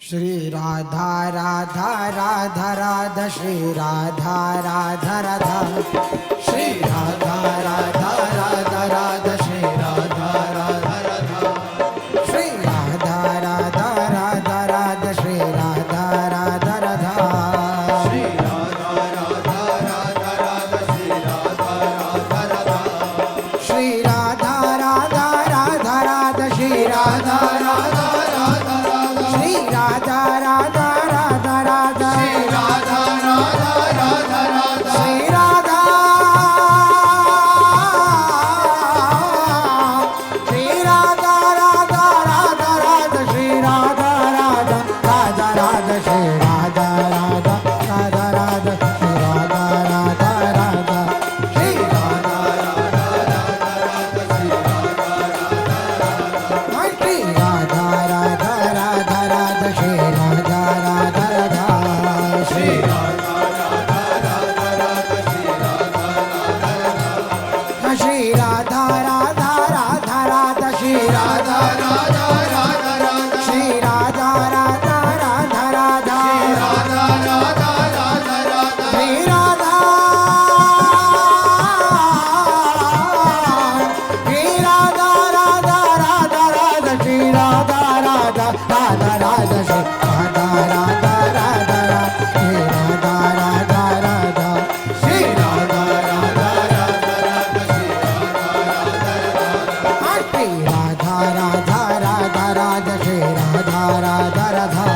श्री राधा राधा राधा राधा श्री राधा राधा राधा श्री राधा राधा राधा राधा श्री राधा राधा राधा श्री राधा राधा राधा राधा श्री राधा राधा राधा श्री राधा राधा राधा राधा श्री राधा राधा राधा श्री राधा राधा राधा राधा श्री राधा राधा श्री राधा राधा राधा राधा श्री राधा राधा राधा श्री राधा श्री राधा राधा राधा राधा श्री राधा राधा राधा राधा श्री राधा राधा राधा राधा श्री राधा राधा राधा श्री राधा राधा राधा श्री राधा राधा राधा राधा श्री राधा राधा राधा श्री राधा राधा राधा श्री राधा राधा श्री राधा राधा राधा राधा श्री राधा राधा राधा राधा श्री राधा राधा राधा राधा श्री राधा राधा राधा राधा श्री राधा राधा राधा राधा श्री राधा राधा राधा राधा श्री राधा राधा राधा राधा श्री राधा राधा राधा श्री राधा राधा राधा राधा श्री राधा राधा राधा राधा श्री राधा राधा राधा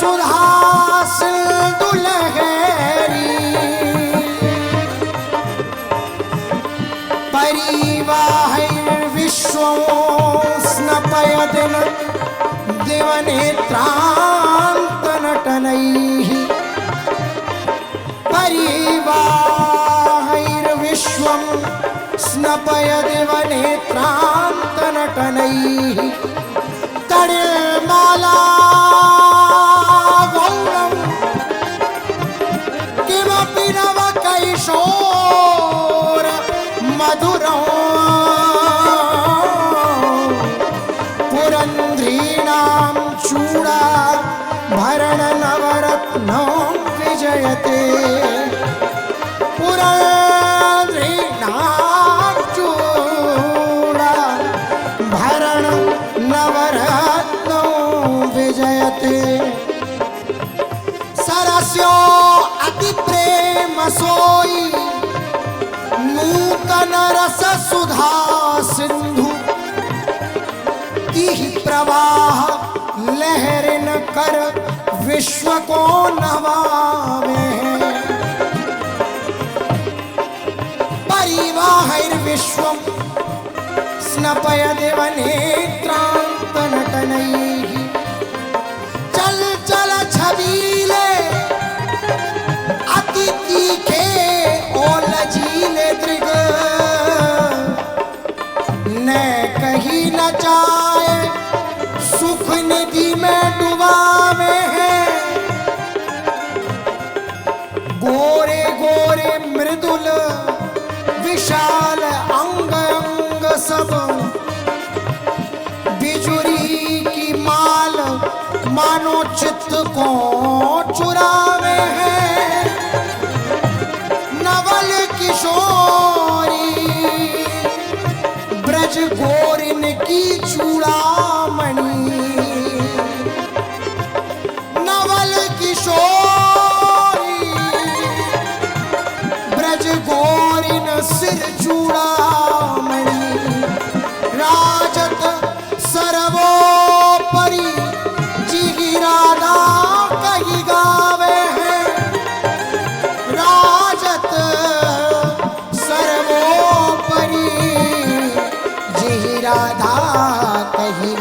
सुधा सिंधु लहरी परिवाहैर्विश्वोऽस्नपयदिन दिवनेत्रान्तनटनैः परिवाहैर्विश्वं स्नपयदिवनेत्रान्तनटनैः तडिल्माला गौरं किमपि नव कैशोर मधुरं पुरन्ध्रीणां चूड़ा भरण नवरत्नं विजयते पुरन्ध्रीणां चूड़ा भरण नवरत्नं विजयते सरस्यो अति प्रेम सोई नूतन रस सुधा सिंधु तिहि प्रवाह लहरिन कर विश्व को नवावे परिवाहैर्विश्वं स्नपयदिव नेत्रान्तनटनैः चल चल छबीले अति तीखे और लजीले दृग न कहीं न जाए सुख निधि में डुबावे हैं गोरे गोरे मृदुल विशाल अंग अंग सब बिजुरी की माल मानो चित्त को चुरावे हैं नवल किशोरी ब्रज गोरिन की चूड़ामणि नवल किशोरी ब्रज गोरिन सिर चूड़ामणि राजत सर्वोपरि जिगिरादा कही गावे हैं राजत सर्वोपरि जिगिराधा कही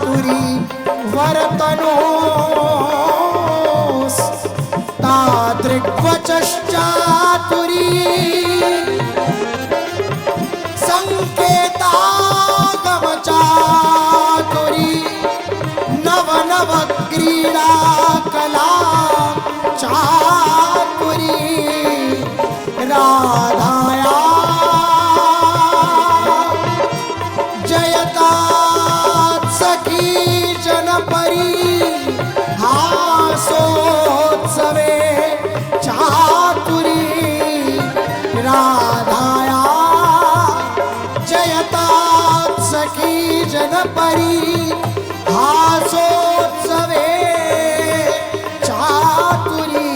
चातुरी वर्तनोस तादृग्वचश्चातुरी संकेतागम चातुरी नव नव क्रीडा कला चातुरी राधाया जयता सखी जनपरी हासोत्सवे चातुरी राधाया जयता सखी जनपरी हासोत्सवे चातुरी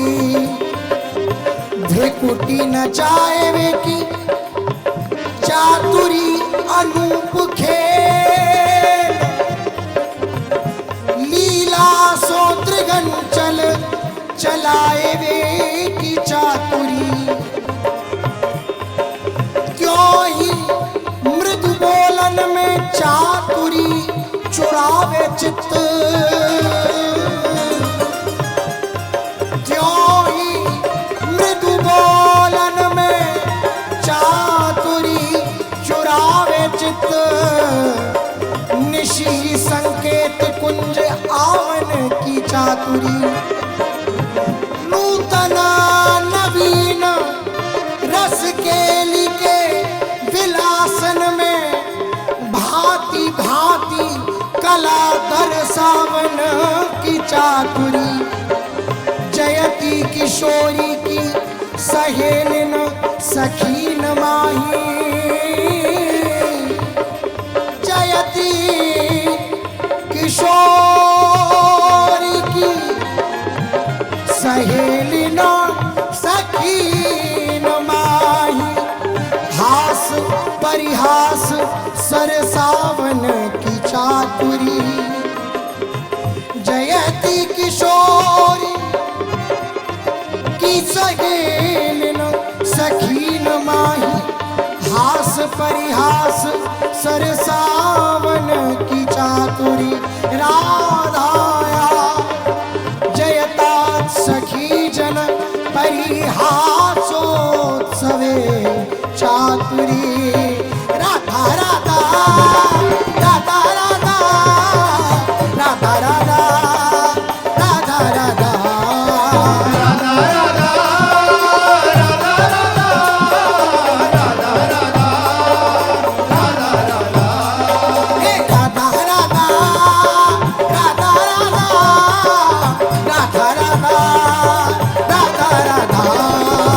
ध्रुकुटी न जाएवे की चातुरी अनूप खेल लीला सोत्रगन चल चलाए वे की चातुरी क्यों ही मृदु बोलन में चातुरी चुरावे चित्त क्यों ही मृदु बोलन में चातुरी चुरावे चित्त निशी संकेत कुंज आवन की चातुरी नूतन नवीन रस केली के विलासन में भांति भांति कला दर्शावन की चातुरी जयती किशोरी की सहेलिन सखीन माही जयती किशोरी की सहेलिन सखीन माही हास परिहास सरसावन की चातुरी जयती किशोरी की सहेलिन सखीन माही हास परिहास सरसावन की चातुरी राधाया जयता सखी जन परिहासोत्सवे चातुरी राधा राधा राधा राधा राधा राधा राधा राधा राधा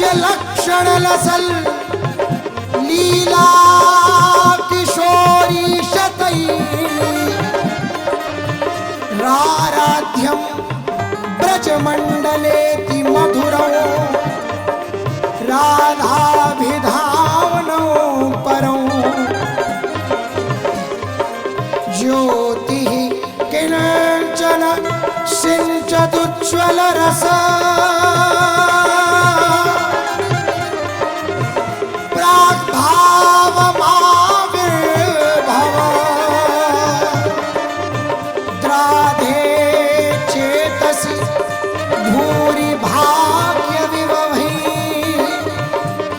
लक्ष्य लक्षण लसल लीला किशोरी शतई राराध्यम ब्रजमंडलेति मधुरं राधाभिधावनो परं ज्योतिः किंचन सिंचदुज्ज्वल रस प्राग्भावमाविर्भव द्राधे चेतसि भूरि भाग्य विभवै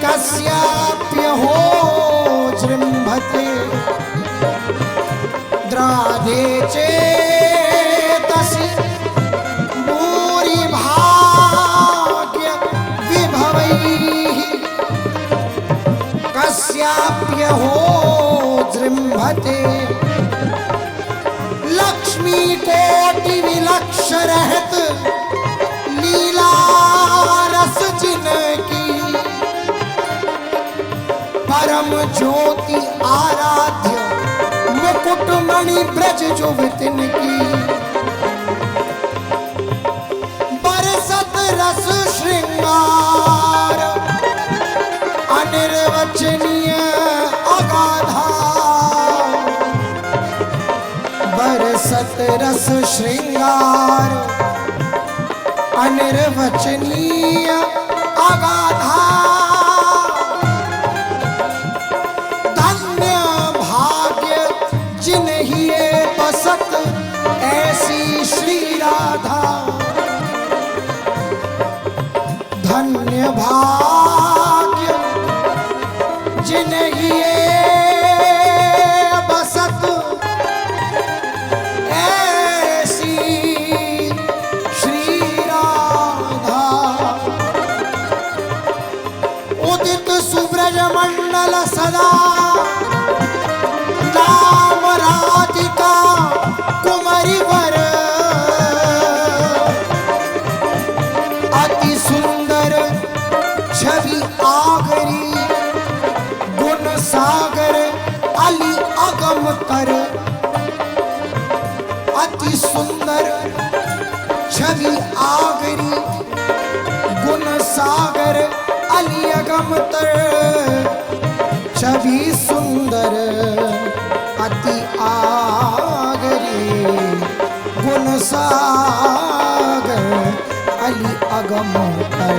कस्याप्यहो जृम्भते द्राधे चेतसि भूरि भाग्य विभवैः कस्याप्यहो जृम्भते लक्ष्मी कोटि विलक्ष रहत लीला रस जिनकी परम ज्योति आराध्य मुकुट मणि ब्रज जो वितिन की बरसत रस श्रृंगार अनिर्वचनीय अगाधा बरसत रस श्रृंगार अनिर्वचनीय अगाधा धन्य भाग्य जिन्हिए बसत ऐसी श्री राधा धन्य भाग्य जिन्हिए बसत ऐसी श्री राधा उदित सुब्रज मंडल सदा नाम राधिका कुमारी वर अति सुंदर छवि आगरी गुण सागर अली अगम तर अति सुंदर छवि आगरी गुण सागर अली अगम तर छवि सुंदर अति आगरी गुण सागर अली अगम तर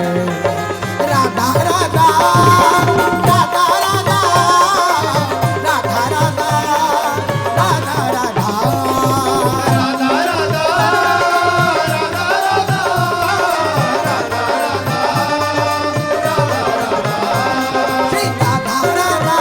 राधा राधा राधा राधा राधा राधा राधा राधा श्री राधा राधा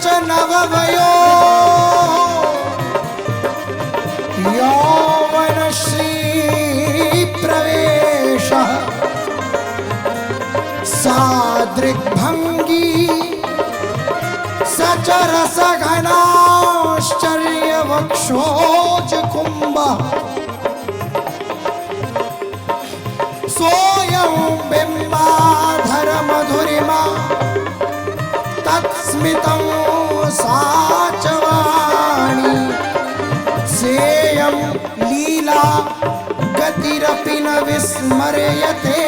च नववयो यौवनश्री प्रवेशः सादृग्भङ्गी सचरसघनाश्चर्यवक्षोजकुम्भः सोऽयं बिम्बाधरमधुरिमा तत्स्मितं सा च वाणी सेयं लीला गतिरपि न विस्मर्यते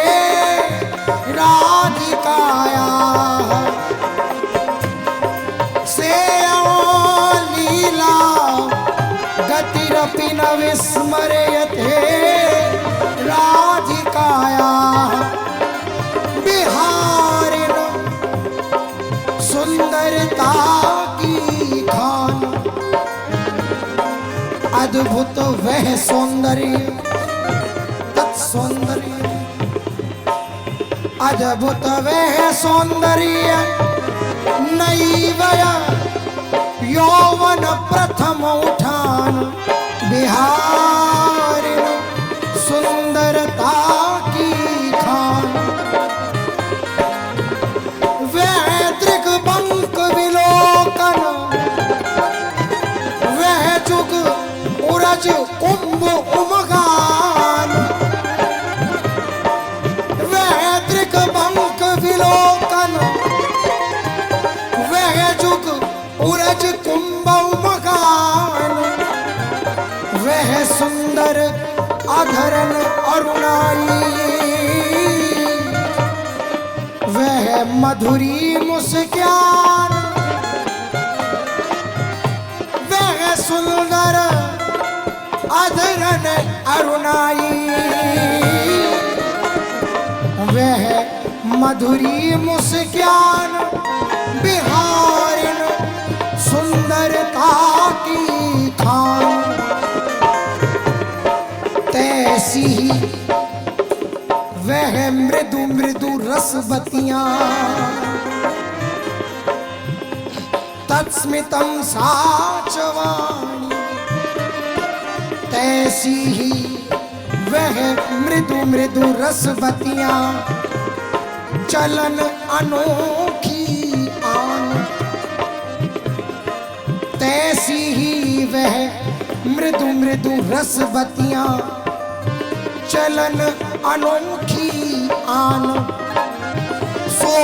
राधिकायाः सेयं लीला गतिरपि न विस्मर्यते राधिकायाः बिहारिण सुंदरता की खान अद्भुत वह सौंदर्य तत्सौंदर्य अद्भुत वह सौंदर्य नैव यौवन प्रथम उठान बिहारिण सुंदरता की खान वह दृग्बंक विलोकन वह जुग उरज कुंभ उमगान वह दृग्बंक विलोकन वह जुग उरज कुंभ उमगान वह सुंदर अधरन अरुणाई वह मधुरी मुस्कान वह सुंदर अधरन अरुणाई वह मधुरी मुस्कान बिहारिन सुंदरता की खान तैसी ही वह मृदु मृदु रसवतियां तत्स्मितं सा च वाणी तैसी ही वह मृदु मृदु रसवतियां चलन अनोखी आन तैसी ही वह मृदु मृदु रसवतियां चलन अनोखी आन सो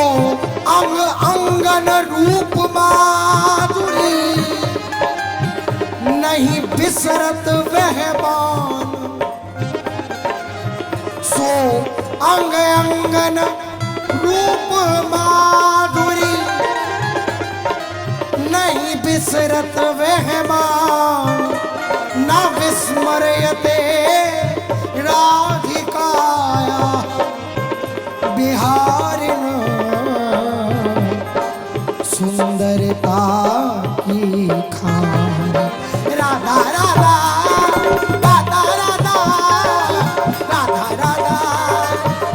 अंग अंगन रूप माधुरी नहीं बिसरत वह बान सो अंग अंगन रूप माधुरी नहीं बिसरत वह बान न विस्मर्यते राधिकाया बिहारिण सुंदरता की खान राधा राधा राधा राधा राधा राधा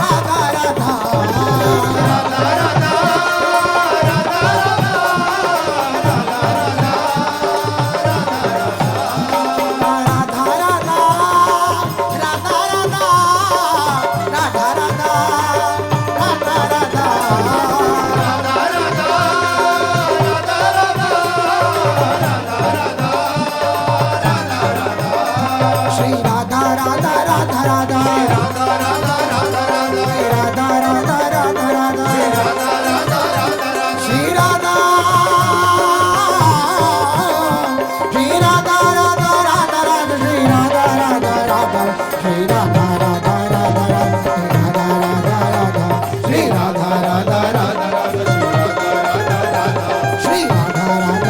राधा राधा Radha